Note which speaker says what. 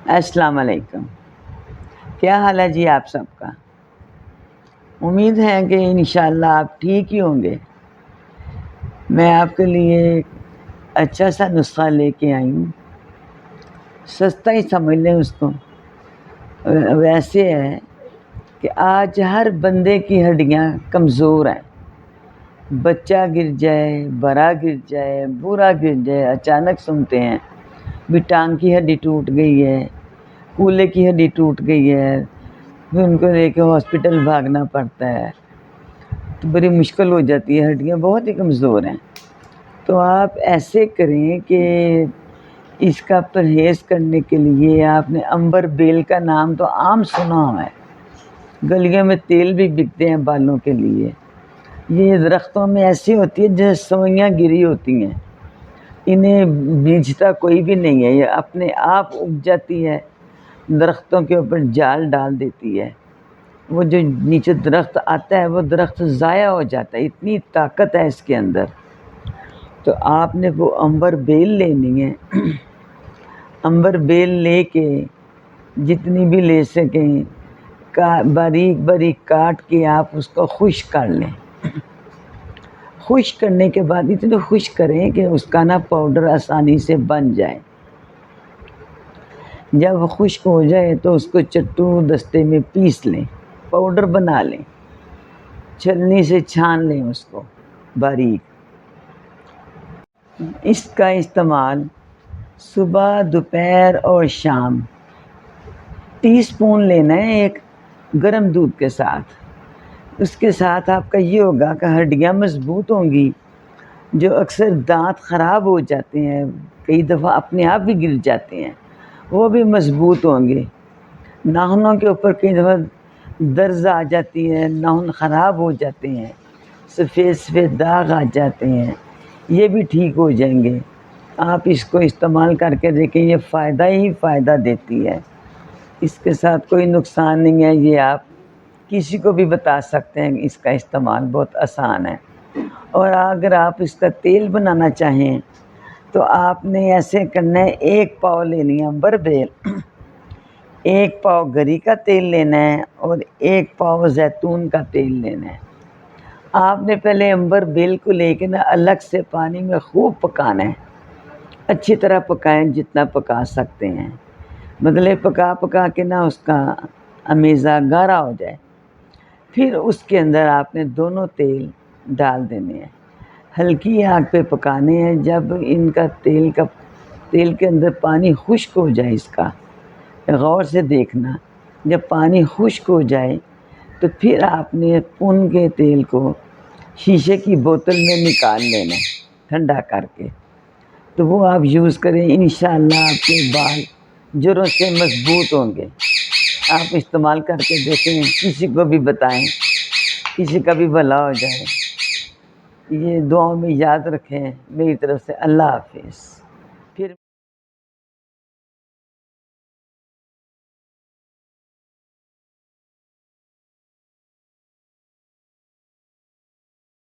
Speaker 1: السلام علیکم. کیا حال ہے جی آپ سب کا؟ امید ہے کہ انشاءاللہ آپ ٹھیک ہی ہوں گے. میں آپ کے لیے ایک اچھا سا نسخہ لے کے آئی ہوں. سستا ہی سمجھ لیں اس کو. ویسے ہے کہ آج ہر بندے کی ہڈیاں کمزور ہیں. بچہ گر جائے، بڑا گر جائے، بوڑھا گر جائے، اچانک سنتے ہیں بھی ٹانگ کی ہڈی ٹوٹ گئی ہے، کولے کی ہڈی ٹوٹ گئی ہے، پھر ان کو لے کے ہاسپٹل بھاگنا پڑتا ہے تو بڑی مشکل ہو جاتی ہے. ہڈیاں بہت ہی کمزور ہیں. تو آپ ایسے کریں کہ اس کا پرہیز کرنے کے لیے آپ نے عنبر بیل کا نام تو عام سنا ہوا ہے. گلیوں میں تیل بھی بکتے ہیں بالوں کے لیے. یہ درختوں میں ایسی ہوتی ہے جیسے سوئیاں گری ہوتی ہیں. انہیں بیجتا کوئی بھی نہیں ہے، یہ اپنے آپ اگ جاتی ہے، درختوں کے اوپر جال ڈال دیتی ہے. وہ جو نیچے درخت آتا ہے وہ درخت ضائع ہو جاتا ہے، اتنی طاقت ہے اس کے اندر. تو آپ نے وہ عنبر بیل لینی ہے. عنبر بیل لے کے جتنی بھی لے سکیں باریک باریک کاٹ کے آپ اس کو خشک کر لیں. خشک کرنے کے بعد اتنے خشک کریں کہ اس کا نا پاؤڈر آسانی سے بن جائے. جب خشک ہو جائے تو اس کو چٹو دستے میں پیس لیں، پاؤڈر بنا لیں. چھلنی سے چھان لیں اس کو باریک. اس کا استعمال صبح، دوپہر اور شام ٹی سپون لینا ہے ایک گرم دودھ کے ساتھ. اس کے ساتھ آپ کا یہ ہوگا کہ ہڈیاں مضبوط ہوں گی. جو اکثر دانت خراب ہو جاتے ہیں، کئی دفعہ اپنے آپ بھی گر جاتے ہیں، وہ بھی مضبوط ہوں گے. ناخنوں کے اوپر کئی دفعہ درز آ جاتی ہے، ناخن خراب ہو جاتے ہیں، سفید سفید داغ آ جاتے ہیں، یہ بھی ٹھیک ہو جائیں گے. آپ اس کو استعمال کر کے دیکھیں، یہ فائدہ ہی فائدہ دیتی ہے. اس کے ساتھ کوئی نقصان نہیں ہے. یہ آپ کسی کو بھی بتا سکتے ہیں. اس کا استعمال بہت آسان ہے. اور اگر آپ اس کا تیل بنانا چاہیں تو آپ نے ایسے کرنا ہے، 1 پاؤ لینی ہے عنبر بیل، 1 پاؤ گری کا تیل لینا ہے اور 1 پاؤ زیتون کا تیل لینا ہے. آپ نے پہلے عنبر بیل کو لے کے نا الگ سے پانی میں خوب پکانا ہے. اچھی طرح پکائیں، جتنا پکا سکتے ہیں. مطلب پکا پکا کے نا اس کا امیزہ گاڑھا ہو جائے. پھر اس کے اندر آپ نے دونوں تیل ڈال دینے ہیں، ہلکی آگ پہ پکانے ہیں. جب ان کا تیل کے اندر پانی خشک ہو جائے، اس کا غور سے دیکھنا. جب پانی خشک ہو جائے تو پھر آپ نے پن کے تیل کو شیشے کی بوتل میں نکال لینا ٹھنڈا کر کے. تو وہ آپ یوز کریں، انشاءاللہ آپ کے بال جڑوں سے مضبوط ہوں گے. آپ استعمال کر کے دیکھیں، کسی کو بھی بتائیں، کسی کا بھی بھلا ہو جائے. یہ دعاؤں میں یاد رکھیں. میری طرف سے اللہ حافظ.